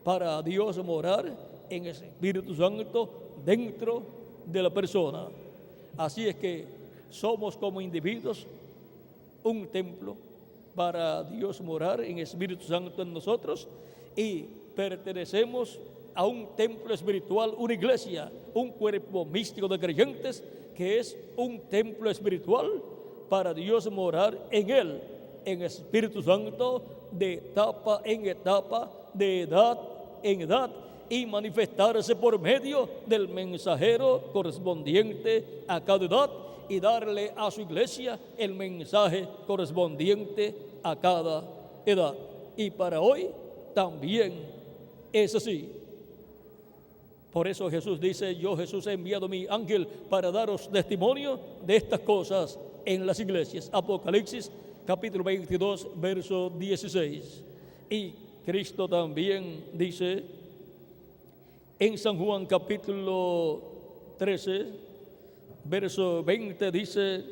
para Dios morar en ese Espíritu Santo dentro de la persona. Así es que somos como individuos un templo para Dios morar en Espíritu Santo en nosotros, y pertenecemos a un templo espiritual, una iglesia, un cuerpo místico de creyentes que es un templo espiritual para Dios morar en él, en Espíritu Santo, de etapa en etapa, de edad en edad, y manifestarse por medio del mensajero correspondiente a cada edad, y darle a su iglesia el mensaje correspondiente a cada edad. Y para hoy también es así. Por eso Jesús dice, yo Jesús he enviado mi ángel para daros testimonio de estas cosas en las iglesias. Apocalipsis capítulo 22, verso 16. Y Cristo también dice en San Juan capítulo 13, verso 20, dice,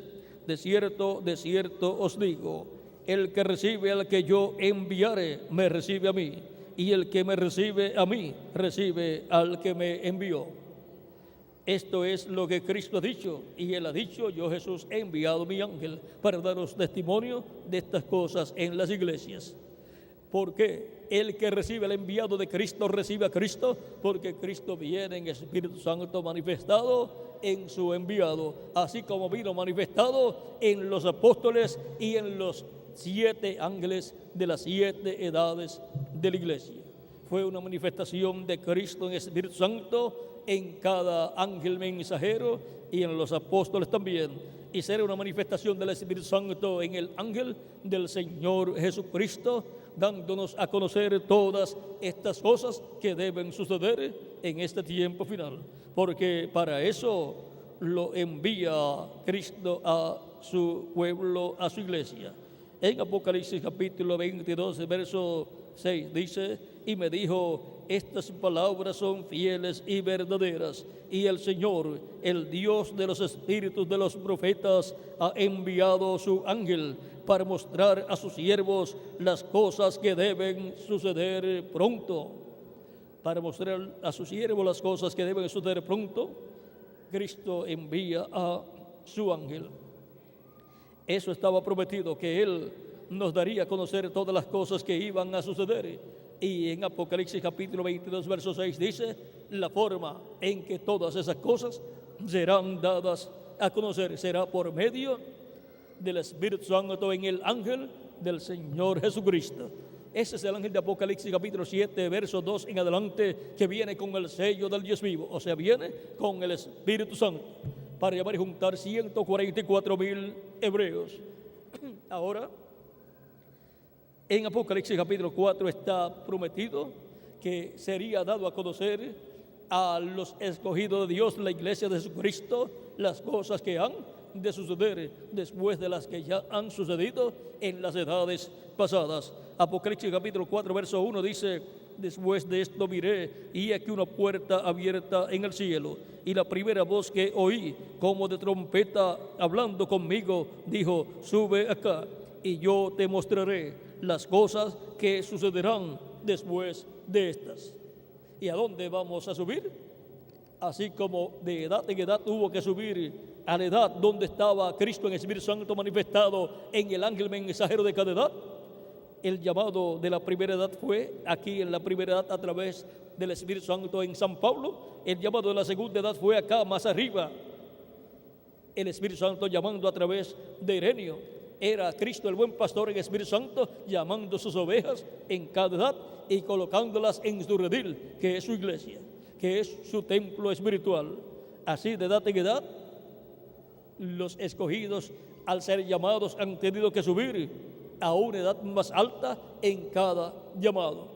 de cierto os digo, el que recibe al que yo enviare, me recibe a mí, y el que me recibe a mí, recibe al que me envió. Esto es lo que Cristo ha dicho, y Él ha dicho, yo Jesús he enviado mi ángel para daros testimonio de estas cosas en las iglesias. ¿Por qué? El que recibe al enviado de Cristo recibe a Cristo, porque Cristo viene en Espíritu Santo manifestado en su enviado, así como vino manifestado en los apóstoles y en los 7 ángeles de las 7 edades de la iglesia. Fue una manifestación de Cristo en Espíritu Santo en cada ángel mensajero y en los apóstoles también. Y será una manifestación del Espíritu Santo en el ángel del Señor Jesucristo, dándonos a conocer todas estas cosas que deben suceder en este tiempo final. Porque para eso lo envía Cristo a su pueblo, a su iglesia. En Apocalipsis capítulo 22, verso 6 dice, y me dijo, estas palabras son fieles y verdaderas, y el Señor, el Dios de los espíritus de los profetas, ha enviado su ángel para mostrar a sus siervos las cosas que deben suceder pronto. Para mostrar a sus siervos las cosas que deben suceder pronto, Cristo envía a su ángel. Eso estaba prometido, que Él nos daría a conocer todas las cosas que iban a suceder. Y en Apocalipsis capítulo 22, verso 6 dice, la forma en que todas esas cosas serán dadas a conocer será por medio del Espíritu Santo en el ángel del Señor Jesucristo. Ese es el ángel de Apocalipsis capítulo 7, verso 2 en adelante, que viene con el sello del Dios vivo, o sea, viene con el Espíritu Santo, para llevar y juntar 144,000 hebreos. Ahora, en Apocalipsis capítulo 4 está prometido que sería dado a conocer a los escogidos de Dios, la iglesia de Jesucristo, las cosas que han de suceder después de las que ya han sucedido en las edades pasadas. Apocalipsis capítulo 4, verso 1 dice, después de esto miré, y aquí una puerta abierta en el cielo, y la primera voz que oí, como de trompeta hablando conmigo, dijo, sube acá, y yo te mostraré las cosas que sucederán después de estas. ¿Y a dónde vamos a subir? Así como de edad en edad hubo que subir a la edad donde estaba Cristo en el Espíritu Santo manifestado en el ángel mensajero de cada edad. El llamado de la primera edad fue aquí en la primera edad a través del Espíritu Santo en San Pablo. El llamado de la segunda edad fue acá más arriba, el Espíritu Santo llamando a través de Ireneo. Era Cristo el buen pastor en Espíritu Santo llamando sus ovejas en cada edad y colocándolas en su redil, que es su iglesia, que es su templo espiritual. Así de edad en edad, los escogidos al ser llamados han tenido que subir a una edad más alta en cada llamado.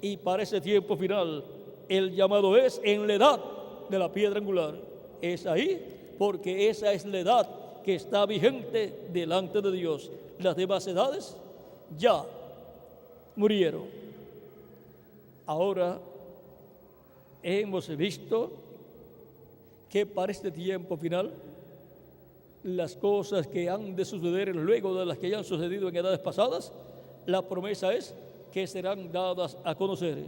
Y para ese tiempo final, el llamado es en la edad de la piedra angular. Es ahí porque esa es la edad que está vigente delante de Dios. Las demás edades ya murieron. Ahora hemos visto que para este tiempo final, las cosas que han de suceder luego de las que ya han sucedido en edades pasadas, la promesa es que serán dadas a conocer.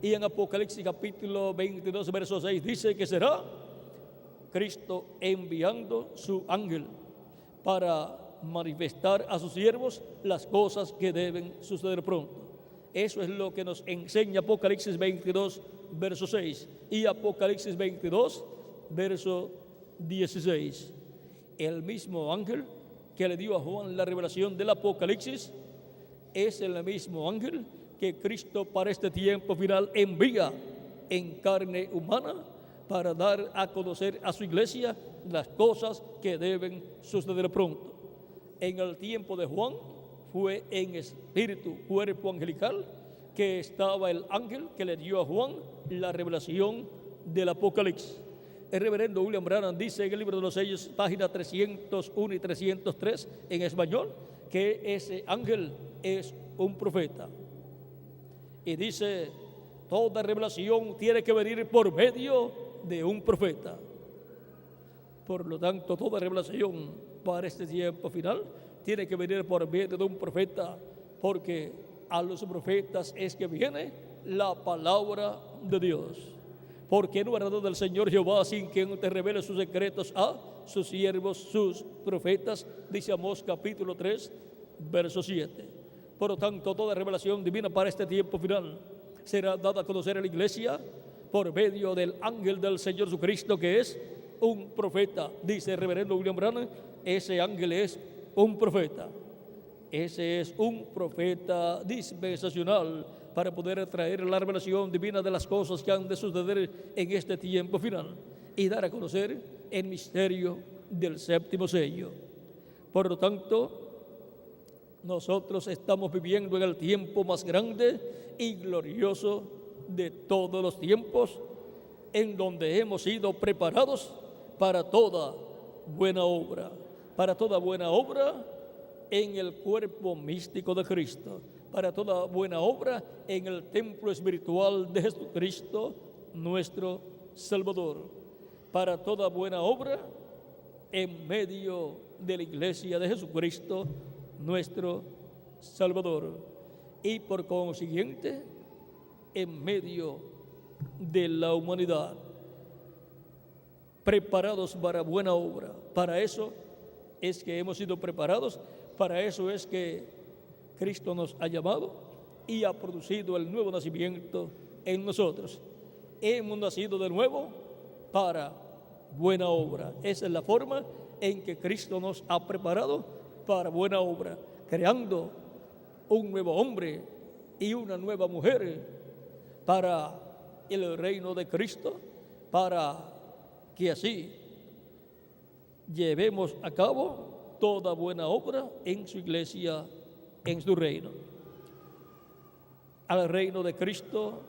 Y en Apocalipsis capítulo 22, verso 6 dice que será Cristo enviando su ángel para manifestar a sus siervos las cosas que deben suceder pronto. Eso es lo que nos enseña Apocalipsis 22, verso 6 y Apocalipsis 22, verso 16. El mismo ángel que le dio a Juan la revelación del Apocalipsis es el mismo ángel que Cristo para este tiempo final envía en carne humana para dar a conocer a su iglesia las cosas que deben suceder pronto. En el tiempo de Juan fue en espíritu, cuerpo angelical, que estaba el ángel que le dio a Juan la revelación del Apocalipsis. El reverendo William Branham dice en el libro de los sellos, página 301 y 303 en español, que ese ángel es un profeta. Y dice, toda revelación tiene que venir por medio de un profeta. Por lo tanto, toda revelación para este tiempo final tiene que venir por medio de un profeta, porque a los profetas es que viene la palabra de Dios. Porque no era del Señor Jehová sin quien te revele sus secretos a sus siervos, sus profetas, dice Amós capítulo 3, verso 7. Por lo tanto, toda revelación divina para este tiempo final será dada a conocer a la iglesia por medio del ángel del Señor Jesucristo, que es un profeta. Dice el reverendo William Branham, ese ángel es un profeta. Ese es un profeta dispensacional para poder traer la revelación divina de las cosas que han de suceder en este tiempo final y dar a conocer el misterio del séptimo sello. Por lo tanto, nosotros estamos viviendo en el tiempo más grande y glorioso de todos los tiempos, en donde hemos sido preparados para toda buena obra, en el cuerpo místico de Cristo, para toda buena obra en el templo espiritual de Jesucristo, nuestro Salvador, para toda buena obra en medio de la iglesia de Jesucristo, nuestro Salvador, y por consiguiente en medio de la humanidad, preparados para buena obra. Para eso es que hemos sido preparados, para eso es que Cristo nos ha llamado y ha producido el nuevo nacimiento en nosotros. Hemos nacido de nuevo para buena obra. Esa es la forma en que Cristo nos ha preparado para buena obra, creando un nuevo hombre y una nueva mujer para el reino de Cristo, para que así llevemos a cabo toda buena obra en su iglesia, en su reino. Al reino de Cristo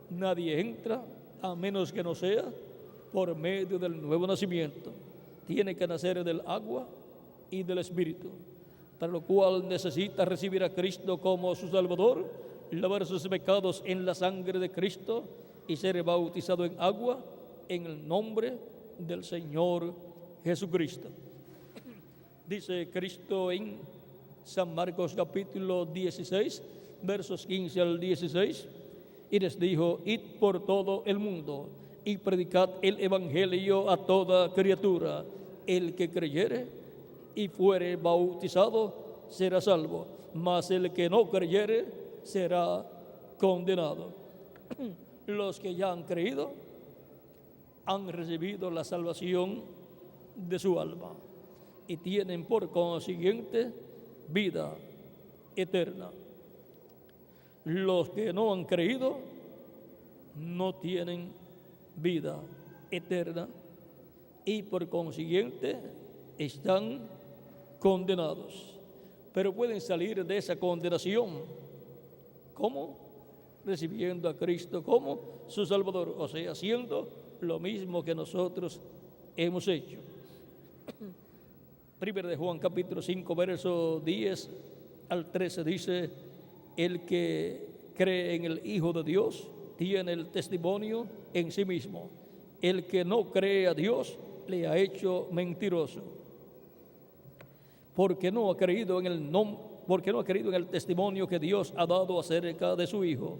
nadie entra a menos que no sea por medio del nuevo nacimiento. Tiene que nacer del agua y del Espíritu, para lo cual necesita recibir a Cristo como su Salvador, lavar sus pecados en la sangre de Cristo y ser bautizado en agua en el nombre del Señor Jesucristo. Dice Cristo en San Marcos capítulo 16, versos 15 al 16, y les dijo, id por todo el mundo y predicad el evangelio a toda criatura. El que creyere y fuere bautizado será salvo, mas el que no creyere será condenado. Los que ya han creído han recibido la salvación de su alma y tienen por consiguiente vida eterna. Los que no han creído no tienen vida eterna y por consiguiente están condenados. Pero pueden salir de esa condenación. ¿Cómo? Recibiendo a Cristo como su Salvador, o sea, haciendo lo mismo que nosotros hemos hecho. Primero de Juan capítulo 5, verso 10 al 13 dice, el que cree en el Hijo de Dios tiene el testimonio en sí mismo. El que no cree a Dios le ha hecho mentiroso, porque no ha creído en el testimonio que Dios ha dado acerca de su Hijo.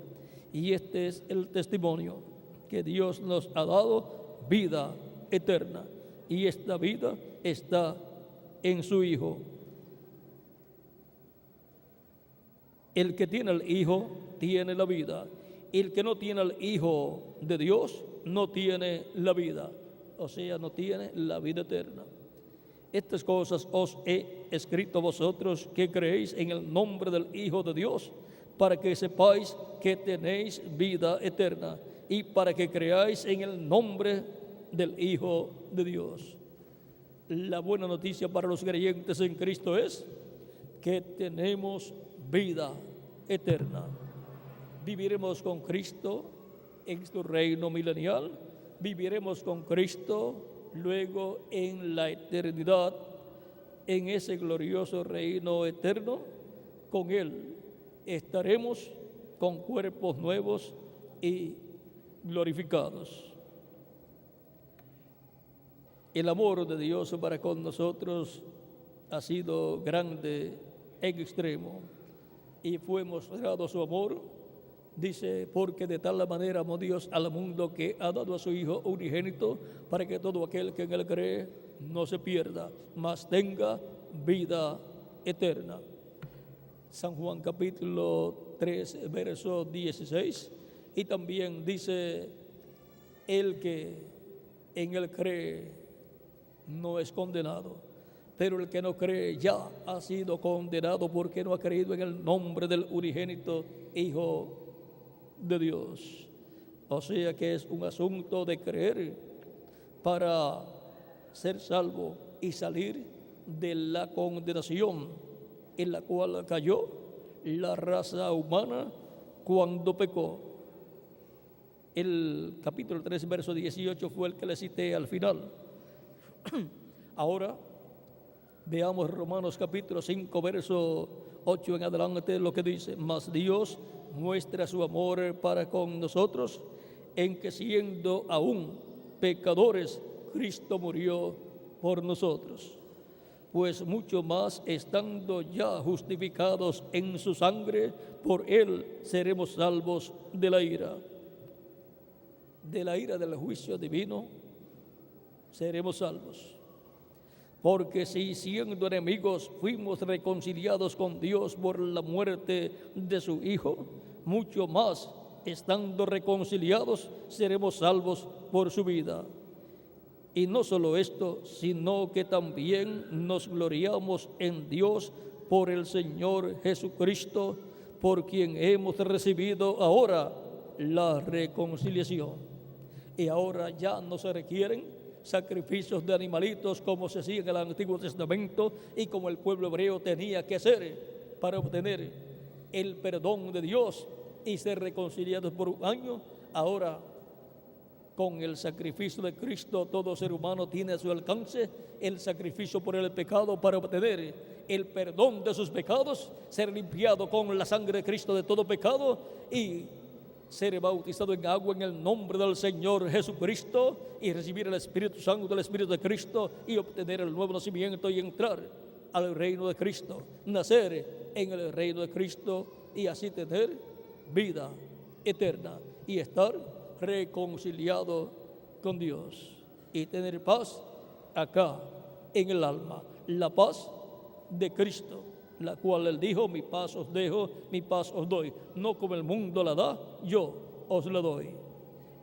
Y este es el testimonio, que Dios nos ha dado vida eterna, y esta vida está en su Hijo. El que tiene al Hijo tiene la vida. El que no tiene al Hijo de Dios no tiene la vida, o sea, no tiene la vida eterna. Estas cosas os he escrito a vosotros que creéis en el nombre del Hijo de Dios, para que sepáis que tenéis vida eterna y para que creáis en el nombre del Hijo de Dios. La buena noticia para los creyentes en Cristo es que tenemos vida eterna. Viviremos con Cristo en su reino milenial viviremos con Cristo luego en la eternidad, en ese glorioso reino eterno. Con Él estaremos con cuerpos nuevos y glorificados. El amor de Dios para con nosotros ha sido grande en extremo y fue mostrado su amor, dice, porque de tal manera amó Dios al mundo que ha dado a su Hijo unigénito para que todo aquel que en Él cree no se pierda, mas tenga vida eterna. San Juan capítulo 3, verso 16, y también dice, el que en Él cree no es condenado, pero el que no cree ya ha sido condenado porque no ha creído en el nombre del unigénito Hijo de Dios. O sea que es un asunto de creer para ser salvo y salir de la condenación en la cual cayó la raza humana cuando pecó. El capítulo 3, verso 18 fue el que le cité al final. Ahora veamos Romanos capítulo 5, verso 8 en adelante, lo que dice: mas Dios muestra su amor para con nosotros en que siendo aún pecadores, Cristo murió por nosotros. Pues mucho más estando ya justificados en su sangre, por Él seremos salvos de la ira. De la ira del juicio divino seremos salvos. Porque si siendo enemigos fuimos reconciliados con Dios por la muerte de su Hijo, mucho más estando reconciliados seremos salvos por su vida. Y no solo esto, sino que también nos gloriamos en Dios por el Señor Jesucristo, por quien hemos recibido ahora la reconciliación. Y ahora ya no se requieren sacrificios de animalitos como se hacía en el Antiguo Testamento y como el pueblo hebreo tenía que hacer para obtener el perdón de Dios y ser reconciliados por un año. Ahora, con el sacrificio de Cristo, todo ser humano tiene a su alcance el sacrificio por el pecado para obtener el perdón de sus pecados, ser limpiado con la sangre de Cristo de todo pecado y ser bautizado en agua en el nombre del Señor Jesucristo y recibir el Espíritu Santo del Espíritu de Cristo y obtener el nuevo nacimiento y entrar al reino de Cristo, nacer en el reino de Cristo y así tener vida eterna y estar reconciliado con Dios y tener paz acá en el alma, la paz de Cristo, la cual Él dijo: mi paz os dejo, mi paz os doy, no como el mundo la da, yo os la doy.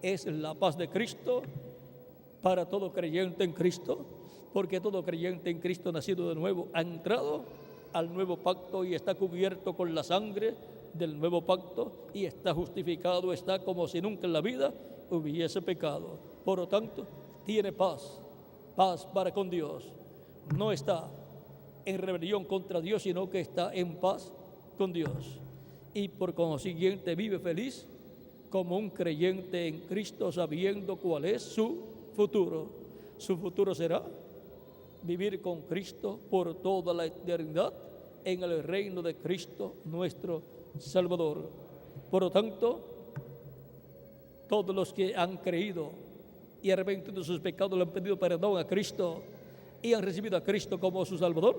Es la paz de Cristo para todo creyente en Cristo, porque todo creyente en Cristo nacido de nuevo ha entrado al nuevo pacto y está cubierto con la sangre del nuevo pacto y está justificado, está como si nunca en la vida hubiese pecado. Por lo tanto, tiene paz, paz para con Dios. No está en rebelión contra Dios, sino que está en paz con Dios. Y por consiguiente vive feliz como un creyente en Cristo, sabiendo cuál es su futuro. Su futuro será vivir con Cristo por toda la eternidad en el reino de Cristo nuestro Salvador. Por lo tanto, todos los que han creído y arrepentido de sus pecados, le han pedido perdón a Cristo y han recibido a Cristo como su Salvador,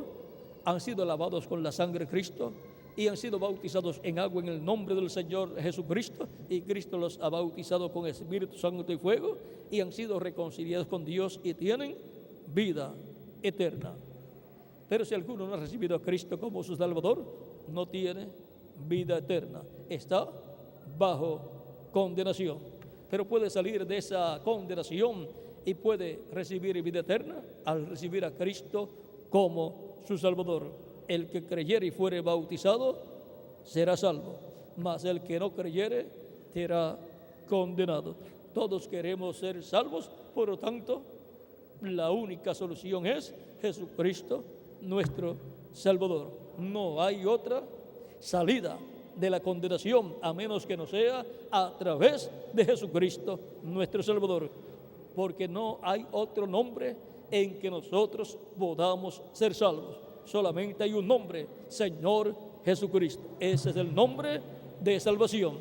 han sido lavados con la sangre de Cristo y han sido bautizados en agua en el nombre del Señor Jesucristo, y Cristo los ha bautizado con Espíritu Santo y fuego y han sido reconciliados con Dios y tienen vida eterna. Pero si alguno no ha recibido a Cristo como su Salvador, no tiene vida eterna, está bajo condenación. Pero puede salir de esa condenación y puede recibir vida eterna al recibir a Cristo como su Salvador. El que creyere y fuere bautizado será salvo, mas el que no creyere será condenado. Todos queremos ser salvos, por lo tanto, la única solución es Jesucristo, nuestro Salvador. No hay otra salida de la condenación a menos que no sea a través de Jesucristo, nuestro Salvador. porque no hay otro nombre en que nosotros podamos ser salvos. Solamente hay un nombre, Señor Jesucristo. Ese es el nombre de salvación.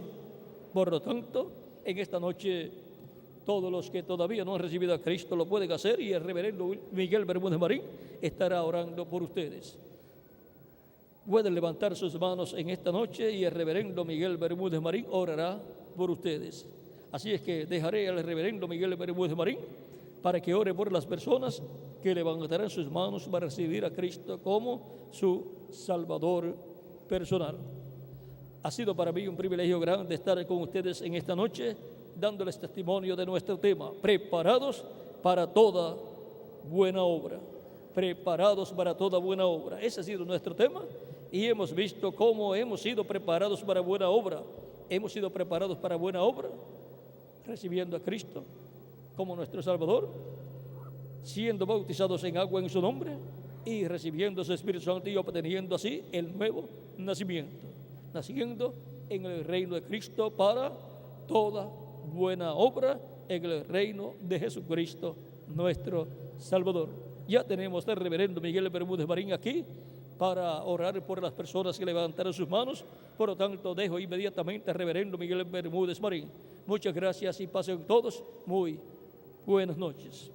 Por lo tanto, en esta noche, todos los que todavía no han recibido a Cristo lo pueden hacer, y el reverendo Miguel Bermúdez Marín estará orando por ustedes. Pueden levantar sus manos en esta noche y el reverendo Miguel Bermúdez Marín orará por ustedes. Así es que dejaré al reverendo Miguel Bermúdez Marín para que ore por las personas que levantarán sus manos para recibir a Cristo como su Salvador personal. Ha sido para mí un privilegio grande estar con ustedes en esta noche, dándoles testimonio de nuestro tema, preparados para toda buena obra. Preparados para toda buena obra. Ese ha sido nuestro tema, y hemos visto cómo hemos sido preparados para buena obra. Hemos sido preparados para buena obra recibiendo a Cristo como nuestro Salvador, siendo bautizados en agua en su nombre y recibiendo su Espíritu Santo, y obteniendo así el nuevo nacimiento, naciendo en el reino de Cristo para toda buena obra, en el reino de Jesucristo nuestro Salvador. Ya tenemos al reverendo Miguel Bermúdez Marín aquí para orar por las personas que levantaron sus manos. Por lo tanto, dejo inmediatamente al reverendo Miguel Bermúdez Marín. Muchas gracias y pasen todos muy buenas noches.